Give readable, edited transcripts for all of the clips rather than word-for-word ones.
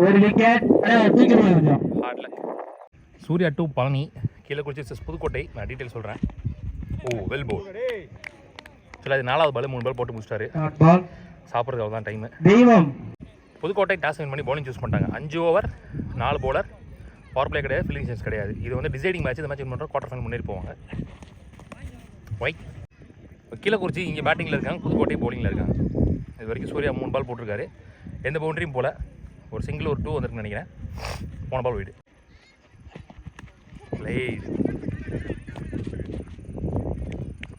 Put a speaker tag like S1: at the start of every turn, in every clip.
S1: ஒரு wicket.
S2: Surya to Palani, கீழே குறிச்சி புதுக்கோட்டை. நான் டீட்டெயில் சொல்கிறேன். ஓ வெல் போல். சரி, அது 4வது பால் 3 பால் போட்டு முடிச்சிட்டாரு. சாப்பிட்றதுக்கு அவ்வளோதான் டைமு.
S1: தெய்வம்
S2: புதுக்கோட்டை டாஸ் வின் பண்ணி பவுலிங் சூஸ் பண்ணிட்டாங்க. 5 ஓவர் 4 பவுலர், பவர் பிளே கிடையாது, ஃபீல்டிங் சான்ஸ் கிடையாது. இது வந்து டிசைடிங் மேட்ச். இந்த மேட்ச் வின் பண்ணுறோம், குவார்டர் ஃபைனல் முன்னேறி போவாங்க. ஒயிட் கீழே குறிச்சி இங்கே பேட்டிங்கில் இருக்காங்க, புதுக்கோட்டை பவுலிங்கில் இருக்காங்க. இது வரைக்கும் சூர்யா 3 பால் போட்டிருக்காரு, எந்த பவுண்டரியும் போல். ஒரு சிங்கிள் ஒரு 2 வந்துருக்குன்னு நினைக்கிறேன். போன பால் வீடு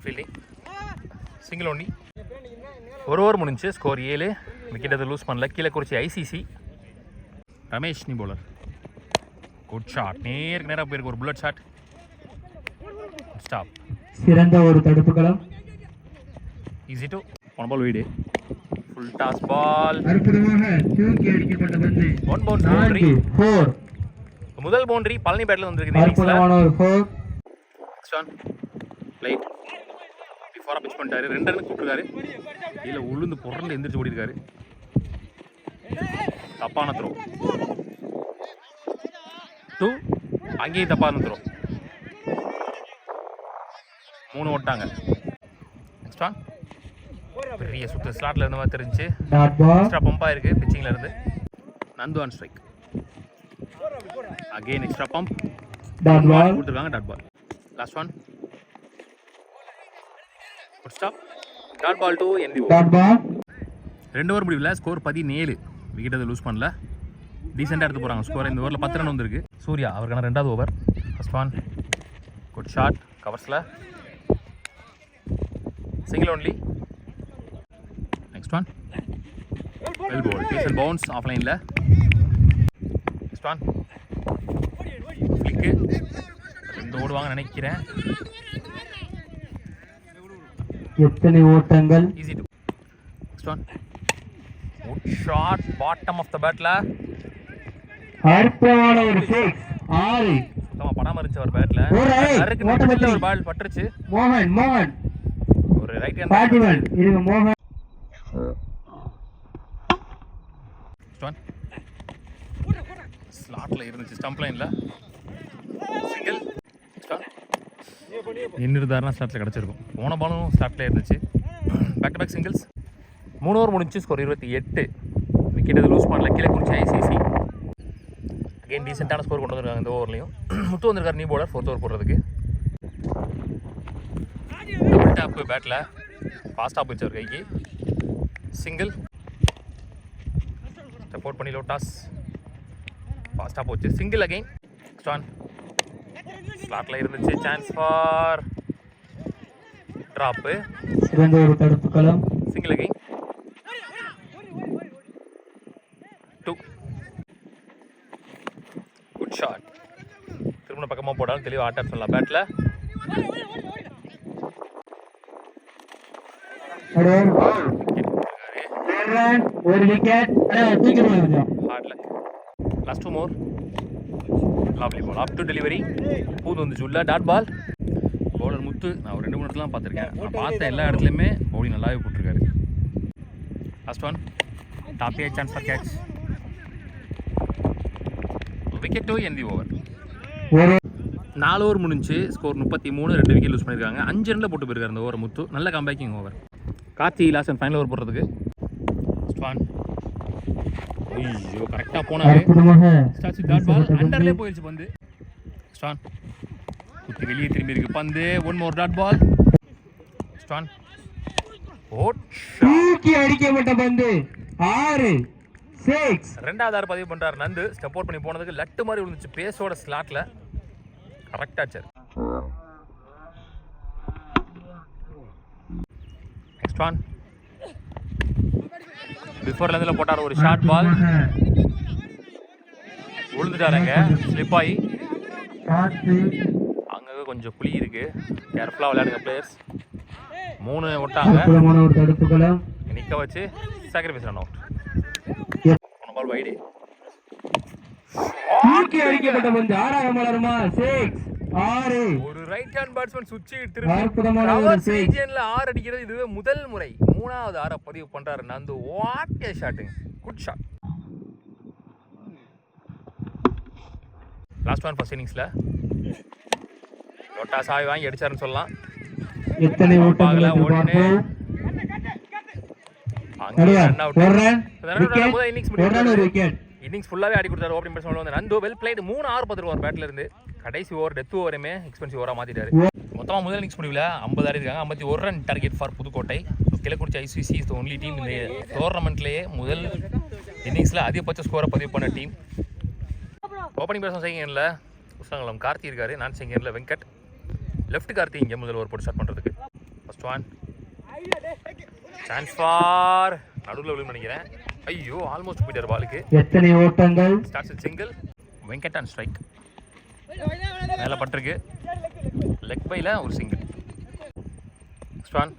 S2: ஃபீல்டிங் சிங்கிள் ஒன்லி. ஒரு ஓவர் முடிஞ்சு, ஸ்கோர் 7. விக்கெட் அதை லூஸ் பண்ணல. கீழே குறிச்சி ஐசிசி. ரமேஷ் நீ பவுலர். குட் ஷாட், நேராக போயிருக்கு ஒரு புல்லட் ஷாட். ஸ்டாப்.
S1: சிறந்த ஒரு தடுப்பு களம்.
S2: Easy to. போன பால் வீடு. Full toss ball.
S1: அற்புதமாக தூக்கி அடிக்கப்பட்ட பந்து.
S2: 1 பவுண்டரி.
S1: 4.
S2: முதல் பவுண்டரி பழனி பேட்ல வந்திருக்கு.
S1: அற்புதமான ஒரு 4.
S2: ஸ்டான் லைட் பிஃபோரா பிட்ச் பண்ணிட்டாரு. 2 ரன் கூப்பிட்டுருக்காரு. கீழே உளுந்து புரண்டு எந்திரிச்சு ஓடி இருக்காரு. தப்பான த்ரோ. 2. அங்கேயும் தப்பான த்ரோ. 3 ஓட்டாங்க. ஸ்டான் பெரிய சுத்து ஸ்லாட்ல இருந்த மாதிரி தெரிஞ்சு எக்ஸ்ட்ரா பம்பா இருக்கு பிச்சிங்ல இருந்து. Nandu on strike. Again extra bump கொடுத்துருக்காங்க. Dot ball. Last one. Good stop. Dot ball to end the over. 2 over முடிவில் ஸ்கோர் 17. விக்கெட் அதை லூஸ் பண்ணல. டீசெண்டாக எடுத்து போகிறாங்க ஸ்கோர். இந்த ஓவரில் 10 ரன் வந்திருக்கு. சூர்யா அவருக்கான 2வது over. First one. Good shot. கவர்ஸில் single only. Next one. Well bowl. டீசல் பவுன்ஸ் ஆஃப் லைனில். Next one. ஃப்ளிக்கு. 2 ஓடுவாங்க நினைக்கிறேன்.
S1: எத்தனை ஓட்டங்கள்.
S2: Easy two. Next one. Good shot. Bottom of the பேட்ல.
S1: அற்புதமான ஒரு 6. 6.
S2: சுத்தமா படாம இருந்துச்சு ஒரு பேட்ல. ஒரு பால் பட்டுருச்சு.
S1: மோகன்
S2: ஒரு ரைட் ஹேண்ட்
S1: இருங்க. மோகன்
S2: ஸ்லாட்ல இருந்துச்சு, ஸ்டம்ப் லைன்ல. சிங்கிள். இன்னிருந்தாருன்னா ஸ்லாட்ல கிடச்சிருக்கும். போன பாலும் ஸ்லாட்ல இருந்துச்சு. Back to back singles. 3 over முடிஞ்சு, ஸ்கோர் 28. விக்கெட் எது லூஸ் பண்ணல. கீழே குறிச்சி ஐசிசி. அகைன் டீசெண்டான ஸ்கோர் கொண்டு வந்திருக்காங்க இந்த ஓவர்லையும். முத்து வந்திருக்காரு நியூ பவுலர் 4th ஓவர் போடுறதுக்கு. டபுள் டாப் பேட்டில் ஃபாஸ்ட்டாக போயிடுச்சு அவர் கைக்கு. சிங்கிள். சப்போர்ட் பண்ணி லோ டாஸ். ஃபாஸ்ட்டாக போச்சு. Single again. ஸ்டான் ஸ்லாட்டில் இருந்துச்சு. Chance for drop.
S1: சிறந்த ஒரு தடுப்பு களம்.
S2: Single again. 2. Good shot. திரும்ப பக்கமாக போட்டாலும் தெளிவாக ஆட்டாப் சொல்லலாம் பேட்டில்.
S1: ஒரு விக்கெட்.
S2: ஹார்ட்ல. Last 2 more. Lovely ball. Up to delivery. பூந்து வந்துச்சு உள்ள. Dot ball. பவுலர் முத்து நான் ஒரு 2-3 இடத்துலாம் பார்த்துருக்கேன். நான் பார்த்த எல்லா இடத்துலையுமே பவுலிங் நல்லாவே போட்டிருக்காரு. Last one. Top a chance for catch. Wicket to end the over. 4 over முடிஞ்சு, ஸ்கோர் 33. 2 விக்கெட் லூஸ் பண்ணியிருக்காங்க. 5 ரனில் போட்டு போயிருக்காரு இந்த ஓவர் முத்து. நல்ல comebacking over. Karthi last and final over போடுறதுக்கு. ஐயோ கரெக்டாக போனாரு. டாட் பால் அண்டர்லேயே போயிடுச்சு பந்து. ஸ்டான் குத்தி வெளியே திரும்பி இருக்கு பந்து. 1 மோர் டாட் பால். ஸ்டான்
S1: தூக்கி அடிக்கப்பட்ட பந்து. 6. 6.
S2: 2வது ஆறு பதிவு பண்றாரு நந்து. ஸ்டெப் அவுட் பண்ணி போனதுக்கு லட்டு மாதிரி விழுந்துச்சு பேஸோட ஸ்லாட்ல. கரெக்டா சார். Next one. பிஃபோர் லெந்தில் போட்டார் ஒரு ஷார்ட் பால். விழுந்துட்டாருங்க. ஸ்லிப் ஆகி அங்கே கொஞ்சம் குழி இருக்கு. கேர்ஃபுல்லாக விளையாடுங்க பிளேயர்ஸ். 3 விட்டாங்க. நிற்க வச்சு sacrifice run out. Ball wide.
S1: தூக்கி அடிக்கப்பட்ட பந்து. 6வது மலருமா. 6. 6.
S2: ஒரு ரைட் ஹேண்ட் பேட்ஸ்மேன் சுவிட்ச்
S1: அற்புதமான
S2: திருப்பி
S1: ஒரு
S2: கவர்
S1: six.
S2: ரீஜன்ல 6 அடிக்கிறது இதுவே முதல் முறை. 3வது 6 பதிவு பண்றாரு நந்து. வாட் ஏ ஷாட்டுங்க, good shot. Last one first இன்னிங்ஸ்ல லோட்டா சாய் வாங்கி அடிச்சாருன்னு சொல்லலாம்.
S1: எத்தனை ஓட்டங்கள் எதிர்பார்ப்போம்?
S2: இன்னிங்ஸ் ஃபுல்லாவே ஆடி கொடுத்தாரு. ஓப்பனிங் பேட்ஸ்மேன் வந்து நந்து வெல் பிளேட். 3-6 பார்த்துருவார் பேட்ல இருந்து. கடைசி ஓவர் டெத் ஓவருமே எக்ஸ்பென்சிவ் ஓவரா மாத்திட்டாரு. மொத்தமா முதல் இன்னிங்ஸ் முடிவில் 50 ஆடி இருக்காங்க. 51 run target for Pudukkottai. Kilakurichi ICC is the only team இந்த டோர்னமெண்ட்லேயே முதல் இன்னிங்ஸ்ல அதிகபட்ச ஸ்கோரை பதிவு பண்ண டீம். ஓப்பனிங் பேட்ஸ்மேன் செகண்ட்ல உஸ்லாங்குளம் கார்த்தி இருக்காரு. நான் செகண்ட்ல வெங்கட். லெஃப்ட் கார்த்தி இங்கே முதல் ஓவர் போட்டு ஸ்டார்ட் பண்ணுறதுக்கு. ஃபர்ஸ்ட் ஒன் சான்ஸ் ஃபார் நடுவில் விழுந்து நினைக்கிறேன். ஐயோ ஆல்மோஸ்ட் போயிட்டார் பாலுக்கு.
S1: எத்தனை ஓட்டங்கள்?
S2: Starts single. Venkat and strike மேலே பட்டிருக்கு. லெக் பைல ஒரு சிங்கிள். நெக்ஸ்ட் ஒன்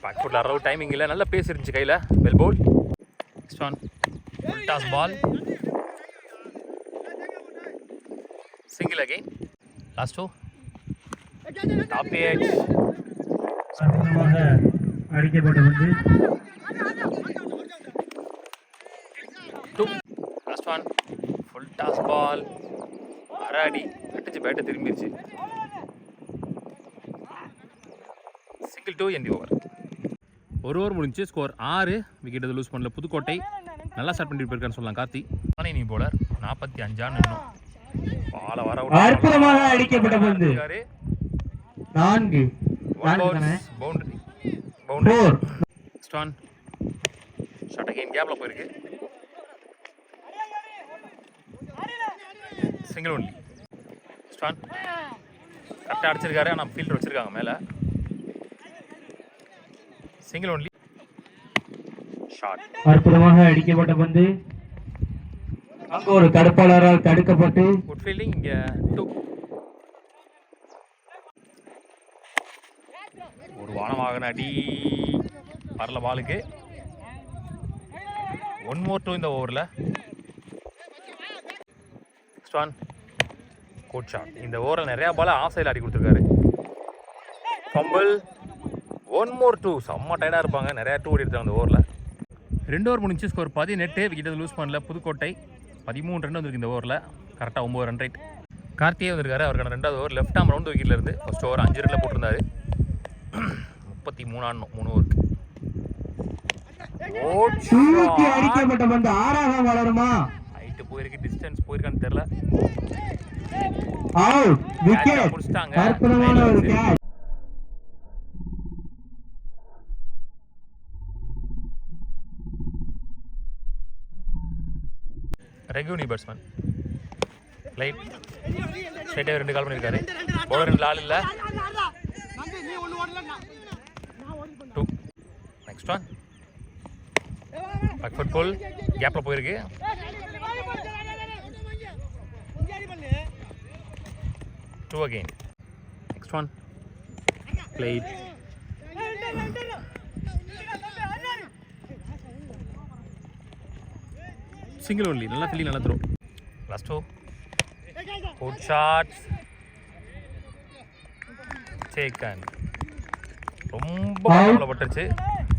S2: பேக் ஃபுட்ல அரவு டைமிங் இல்லை. நல்ல பேஸ் இருந்துச்சு கையில். Well bowl. Next one full toss ball. Single again. Last two top edge.
S1: அடிக்கப்பட்ட வந்து
S2: last one full toss ball. அராடி அடிச்சு பேட்டை திரும்பிடுச்சு. Single 2 end the over. ஒரு ஓவர் முடிஞ்சு ஸ்கோர் 6. விக்கெட் லூஸ் பண்ணல புதுக்கோட்டை. நல்லா ஸ்டார்ட் பண்ணிட்டு போயிருக்கான்னு சொல்லலாம் கார்த்தி. நீ போலர் 45 இன்னும் பால வர
S1: அற்புதமாக அடிக்கப்பட்ட பந்து 4.
S2: பவுண்டரி. ஸ்டான் ஷாட் அகைன் கேப்ல போயிருக்கு. Single only. ஸ்டான் கரெக்டாக அடிச்சிருக்காரு. ஆனால் ஃபீல்டர் வச்சிருக்காங்க மேலே. Single only. ஷாட்
S1: அற்புதமாக அடிக்கப்பட்ட பந்து அங்க ஒரு தடுப்பாளரால் தடுக்கப்பட்டு
S2: குட் ஃபீல்டிங். இங்கே 2. ஒரு வானவாகன அடி வரல பாலுக்கு. 1 more 2 இந்த ஓவரில். ஸ்டான் குட் ஷாட். இந்த ஓவரில் நிறையா பால் ஆஃப் சைடில் ஆடி கொடுத்துருக்காரு. ஃபம்பிள். 1 more 2. செம்ம டயர்டாக இருப்பாங்க. நிறையா 2 ஓடி எடுத்தாங்க அந்த ஓவரில். 2 ஓவர் முடிஞ்சு ஸ்கோர் 18. விக்கெட் லூஸ் பண்ணல புதுக்கோட்டை. 13 ரன் வந்துருக்கு இந்த ஓவரில். கரெக்டாக 9 ரன் ரேட். கார்த்தியே வந்திருக்காரு. அவருக்கான 2வது ஓவர் லெஃப்ட் ஆம் ரவுண்ட் விக்கெட்ல இருந்து. ஃபர்ஸ்ட் ஓவர் 5 ரன்ல போட்டிருந்தாரு. 33 ஆடணும் 3 ஓவருக்கு.
S1: அடிக்கப்பட்ட பந்து 6ஆக வளருமா?
S2: ஹைட் போயிருக்கு, டிஸ்டன்ஸ் போயிருக்கான்னு தெரியல.
S1: அவுட். விக்கெட்.
S2: புடிச்சிட்டாங்க.
S1: அற்புதமான ஒரு கேட்ச்.
S2: ரெகுனி பேட்ஸ்மேன் லைட் ஸ்ட்ரைட்டாக 2 கால் பண்ணியிருக்காரு. பவுலர் 2 ஆள் இல்லை. 2. நெக்ஸ்ட் ஒன் பேக் ஃபுட் கோல் கேப்பில் போயிருக்கு. Two again. Next one played. Single only. நல்லா ஃபீல்டிங், நல்லா throw. Last 2 good shots taken. ரொம்ப கவலை பட்டுருச்சு.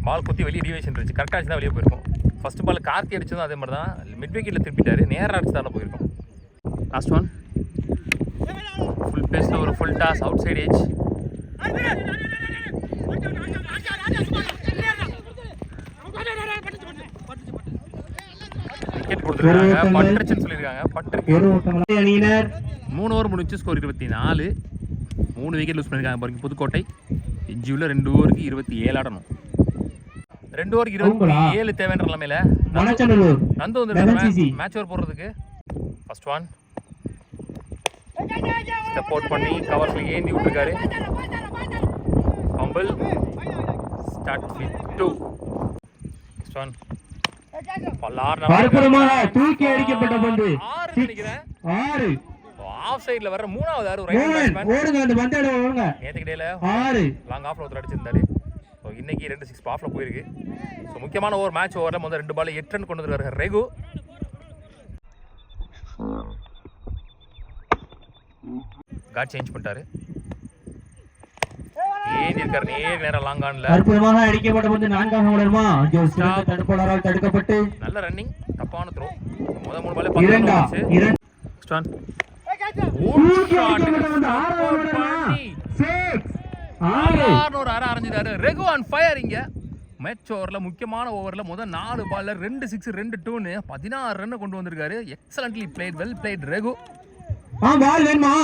S2: பால் குத்தி வெளியே டிவியேஷன் இருந்துச்சு. கரெக்டாக அடிச்சு தான் வெளியே போயிருக்கும். ஃபர்ஸ்ட் பால் கார்த்தி அடிச்சதும் அதே மாதிரி தான். மிட் விக்கெட்டில் திருப்பிட்டாரு. நேராக அடிச்சு தான் போயிருக்கும். லாஸ்ட் ஒன் ஃபுல் பேஸில் ஒரு full toss outside edge. Wicket கொடுத்துருக்காங்க. பட்டுருச்சுன்னு சொல்லியிருக்காங்க. பட்டு
S1: அணியினர்
S2: 3 ஓவர் முடிஞ்சு ஸ்கோர் 24. 3 விக்கெட் லூஸ் பண்ணியிருக்காங்க பாருங்க புதுக்கோட்டை. எஞ்சியுள்ள 2 ஓவருக்கு 27 ஆடணும். 2 ஓவருக்கு 27 தேவைன்ற நிலைமையில நந்து வந்து மேட்ச் ஓவர் போடுறதுக்கு. ஃபர்ஸ்ட் ஒன் ஸ்டெப் அவுட் பண்ணி கவர்ஸ்ல ஏந்தி விட்டுருக்காரு. Fumble. Start with 2. Next one
S1: தூக்கி அடிக்கப்பட்ட பந்து 6.
S2: ஆஃப் சைடுல வர 3வது ஆறு ரைட் பேட்ஸ்மேன்
S1: ஓடுங்க. அந்த பந்து ஓடுங்க.
S2: நேத்துக்கு டேல
S1: 6
S2: லாங் ஆஃப்ல ஒருத்தர் அடிச்சிருந்தாரு. ஸோ இன்னைக்கு 2 6 ஆஃப்ல போயிருக்கு. ஸோ முக்கியமான ஓவர் மேட்ச் ஓவரில் முதல் 2 பால் 8 ரன் கொண்டு வந்திருக்காரு ரெகு. காட் சேஞ்ச் பண்ணிட்டாரு. ஏன் இருக்காரு நேரம் லாங் ஆன்ல
S1: அற்புதமாக அடிக்கப்பட்ட பந்து நான்காக உடனுமா தடுப்பாளரால் தடுக்கப்பட்டு
S2: நல்ல ரன்னிங். தப்பான த்ரோ. முதல் 3 பால்ல
S1: 2
S2: ஸ்டான் ஒரு அரை அரைஞ்சிட்டாரு. ரெகு ஆன் ஃபயர். இங்க மேட்ச் ஓவர்ல முக்கியமான ஓவர்ல முதல் 4 பால்ல 2 6 2 2ன்னு 16 ரன் கொண்டு வந்திருக்காரு. எக்ஸலென்ட்லி பிளேட், வெல் பிளேட் ரெகு.
S1: பால் வேணுமா?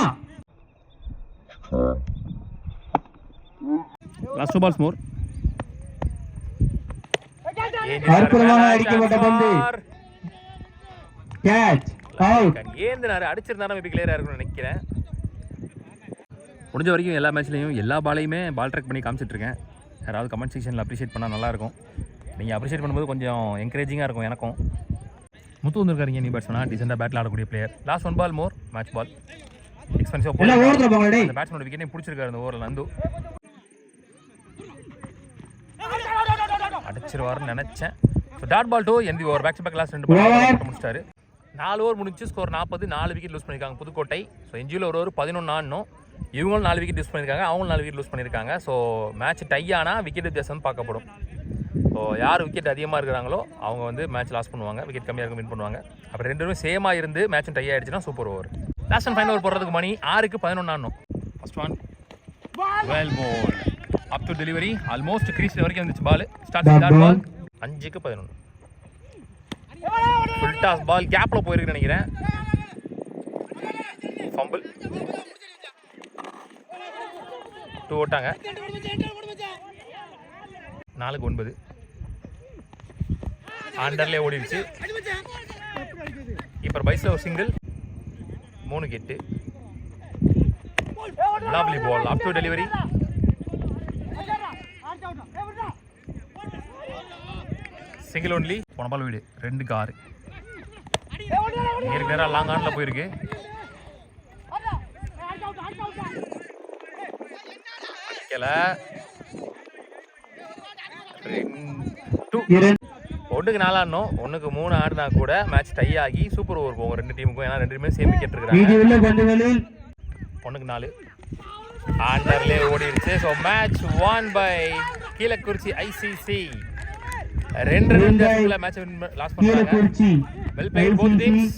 S2: Last 2 balls more.
S1: அற்புதமாக அடிக்கப்பட்ட பந்து கேட்ச் அவுட்.
S2: ஏந்தினாரு அடிச்சிருந்தாலும் மேபி கிளியரா இருக்கும்னு நினைக்கிறேன். முடிஞ்ச வரைக்கும் எல்லா மேட்ச்லையும் எல்லா பாலையுமே பால் ட்ராக் பண்ணி காமிச்சிட்டு இருக்கேன். யாராவது கமெண்ட் செக்ஷனில் அப்ரிஷியேட் பண்ணால் நல்லாயிருக்கும். நீங்கள் அப்ரிஷியேட் பண்ணும்போது கொஞ்சம் என்கரேஜிங்காக இருக்கும் எனக்கும். முத்து வந்திருக்காருங்க நியூ பேட்ஸ்மேனா, டீசெண்டாக பேட்டில் ஆடக்கூடிய player. Last 1 ball more match ball. Expensive பேட்ஸ்மேனோட விக்கெட்டையும் பிடிச்சிருக்காரு இந்த ஓவரில். நந்து அடிச்சிருவாருன்னு நினைச்சேன். ஸோ டாட் பால் 2 எந்த over back to back last 2 ball முடிச்சிட்டாரு. 4 ஓவர் முடிச்சு ஸ்கோர் 40. 4 விக்கெட் லூஸ் பண்ணியிருக்காங்க புதுக்கோட்டை. ஸோ எஞ்சியில் ஒரு 11 ஆடணும். இவங்களும் 4 விக்கெட் லூஸ் பண்ணியிருக்காங்க, அவங்களும் 4 விக்கெட் லூஸ் பண்ணியிருக்காங்க. ஸோ மேட்ச் டை ஆனால் விக்கெட் வித்தியாசம் பார்க்கப்படும். ஸோ யார் விக்கெட் அதிகமாக இருக்கிறாங்களோ அவங்க வந்து மேட்ச் லாஸ் பண்ணுவாங்க, விக்கெட் கம்மியாக இருக்கும் வின் பண்ணுவாங்க. அப்படி 2 பேரும் சேமாக இருந்து மேட்சும் டை ஆகிடுச்சுன்னா super over. Last and final over போடுறதுக்கு மணி 6க்கு 11 ஆடணும். First one well ball up to delivery. Almost crease வரைக்கும் வந்துச்சு பால். ஸ்டார்ட் டாட் பால் 5க்கு 11. ஃபுல் டாஸ் பால் கேப்பில் போயிருக்குன்னு நினைக்கிறேன். ஃபம்பிள் 2 ஓட்டாங்க. 4க்கு 9. அண்டர்லே ஓடிடுச்சு. இப்போ பைஸில் ஒரு சிங்கிள். 3க்கு 8. Lovely ball up to delivery. Single only. போன பால் வீடு 2க்கு 6. நேராக லாங் ஆனில் போயிருக்கு. ஒன்றுக்கு 4 ஆடணும். 1க்கு 3 ஆடினா கூட மேட்ச் டை ஆகி சூப்பர் ஓவர் போகும் 2 டீமுக்கும். ஏன்னா 2 டீமுமே சேம் விக்கெட் இருக்காங்க. 1க்கு 4 ஆண்டர்லே ஓடிடுச்சு. So match won by Kilakurichi ICC. 2 run match lose பண்றாங்க. Well played both teams.